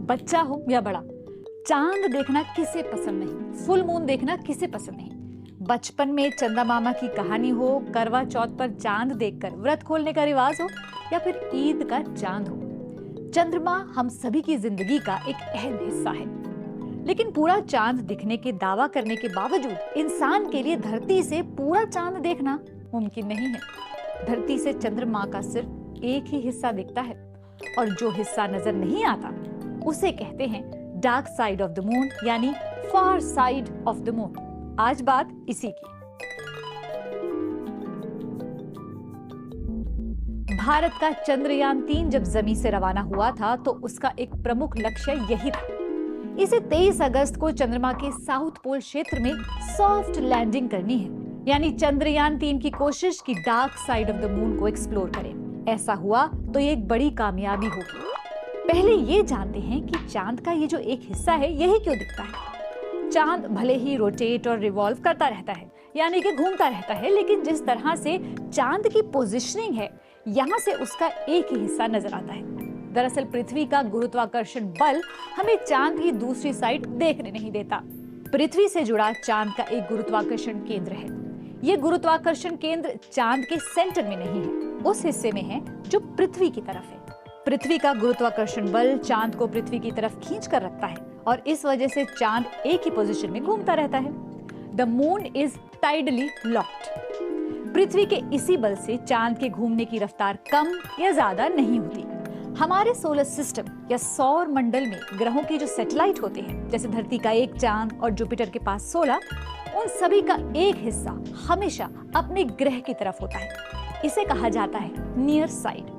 बच्चा हो या बड़ा, चांद देखना किसे पसंद नहीं, फुल मून देखना किसे पसंद नहीं। बचपन में चंदा मामा की कहानी हो, करवा चौथ पर चांद देखकर व्रत खोलने का रिवाज हो, या फिर ईद का चांद हो, चंद्रमा हम सभी की जिंदगी का एक अहम हिस्सा है। लेकिन पूरा चांद दिखने के दावा करने के बावजूद इंसान के लिए धरती से पूरा चांद देखना मुमकिन नहीं है। धरती से चंद्रमा का सिर्फ एक ही हिस्सा दिखता है, और जो हिस्सा नजर नहीं आता उसे कहते हैं dark side of the moon, यानी far side of the moon. आज बात इसी की। भारत का चंद्रयान 3 जब जमीन से रवाना हुआ था तो उसका एक प्रमुख लक्ष्य यही था। इसे 23 अगस्त को चंद्रमा के साउथ पोल क्षेत्र में सॉफ्ट लैंडिंग करनी है, यानी चंद्रयान 3 की कोशिश की dark side of the moon को एक्सप्लोर करें। ऐसा हुआ तो ये एक बड़ी कामयाबी होगी। पहले ये जानते हैं कि चांद का ये जो एक हिस्सा है यही क्यों दिखता है। चांद भले ही रोटेट और रिवॉल्व करता रहता है, यानी कि घूमता रहता है, लेकिन जिस तरह से चांद की पोजीशनिंग है यहाँ से उसका एक ही हिस्सा नजर आता है। दरअसल पृथ्वी का गुरुत्वाकर्षण बल हमें चांद की दूसरी साइड देखने नहीं देता। पृथ्वी से जुड़ा चांद का एक गुरुत्वाकर्षण केंद्र है। ये गुरुत्वाकर्षण केंद्र चांद के सेंटर में नहीं है, उस हिस्से में है जो पृथ्वी की तरफ है। पृथ्वी का गुरुत्वाकर्षण बल चांद को पृथ्वी की तरफ खींच कर रखता है, और इस वजह से चांद एक ही पोजीशन में घूमता रहता है। The moon is tidally locked. पृथ्वी के इसी बल से चांद के घूमने की रफ्तार कम या ज्यादा नहीं होती। हमारे सोलर सिस्टम या सौर मंडल में ग्रहों के जो सैटेलाइट होते हैं, जैसे धरती का एक चांद और जुपिटर के पास 16, उन सभी का एक हिस्सा हमेशा अपने ग्रह की तरफ होता है। इसे कहा जाता है नियर साइड,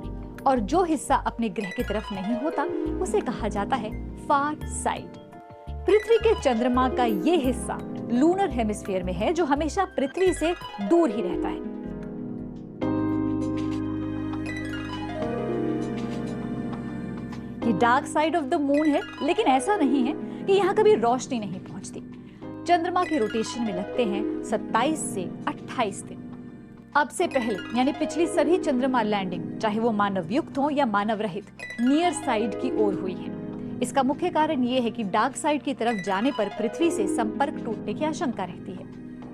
और जो हिस्सा अपने ग्रह की तरफ नहीं होता उसे कहा जाता है फार साइड। पृथ्वी के चंद्रमा का ये हिस्सा लूनर हेमिस्फीयर में है, जो हमेशा पृथ्वी से दूर ही रहता है। ये dark side of the moon है, लेकिन ऐसा नहीं है कि यहाँ कभी रोशनी नहीं पहुंचती। चंद्रमा के रोटेशन में लगते हैं 27 से 28 दिन। अब से पहले यानी पिछली सभी चंद्रमा लैंडिंग, चाहे वो मानव युक्त हो या मानव रहित, नियर साइड की ओर हुई है। इसका मुख्य कारण ये है कि डार्क साइड की तरफ जाने पर पृथ्वी से संपर्क टूटने की आशंका रहती है।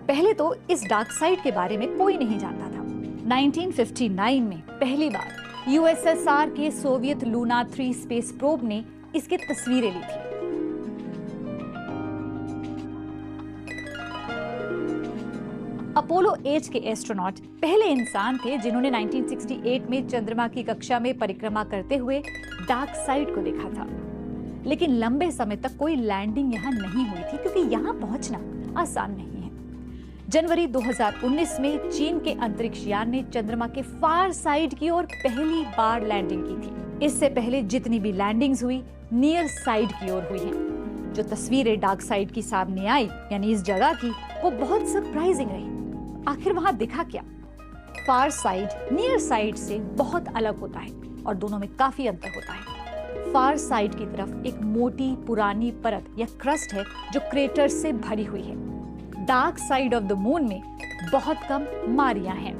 पहले तो इस डार्क साइड के बारे में कोई नहीं जानता था। 1959 में पहली बार यूएसएसआर के सोवियत लूना 3 स्पेस प्रोब ने इसकी तस्वीरें ली थी। अपोलो 8 के एस्ट्रोनॉट पहले इंसान थे जिन्होंने 1968 में चंद्रमा की कक्षा में परिक्रमा करते हुए डार्क साइड को देखा था। लेकिन लंबे समय तक कोई लैंडिंग यहाँ नहीं हुई थी, क्योंकि यहाँ पहुंचना आसान नहीं है। जनवरी 2019 में चीन के अंतरिक्ष यान ने चंद्रमा के फार साइड की ओर पहली बार लैंडिंग की थी। इससे पहले जितनी भी लैंडिंग्स हुई नियर साइड की ओर हुई हैं। जो तस्वीरें डार्क साइड की सामने आई, यानी इस जगह की, वो बहुत सरप्राइजिंग रही। आखिर वहां दिखा क्या? फार साइड नियर साइड से बहुत अलग होता है और दोनों में काफी अंतर होता है। फार साइड की तरफ एक मोटी पुरानी परत या क्रस्ट है जो क्रेटर से भरी हुई है। Dark side of the moon में बहुत कम मारियां हैं,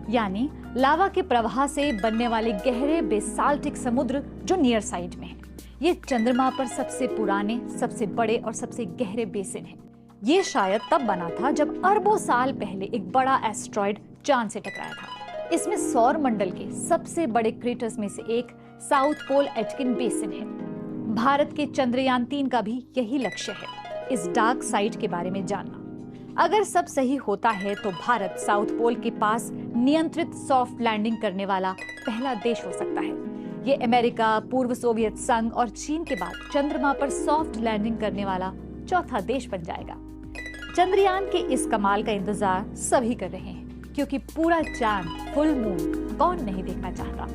यानी लावा के प्रवाह से बनने वाले गहरे बेसाल्टिक समुद्र जो नियर साइड में है। ये चंद्रमा पर सबसे पुराने, सबसे बड़े और सबसे गहरे बेसिन है। ये शायद तब बना था जब अरबों साल पहले एक बड़ा एस्ट्रॉयड चांद से टकराया था। इसमें सौर मंडल के सबसे बड़े क्रेटर्स में से एक साउथ पोल एटकिन बेसिन है। भारत के चंद्रयान 3 का भी यही लक्ष्य है, इस डार्क साइड के बारे में जानना। अगर सब सही होता है तो भारत साउथ पोल के पास नियंत्रित सॉफ्ट लैंडिंग करने वाला पहला देश हो सकता है। ये अमेरिका, पूर्व सोवियत संघ और चीन के बाद चंद्रमा पर सॉफ्ट लैंडिंग करने वाला चौथा देश बन जाएगा। चंद्रयान के इस कमाल का इंतजार सभी कर रहे हैं, क्योंकि पूरा चांद, फुल मून कौन नहीं देखना चाहता।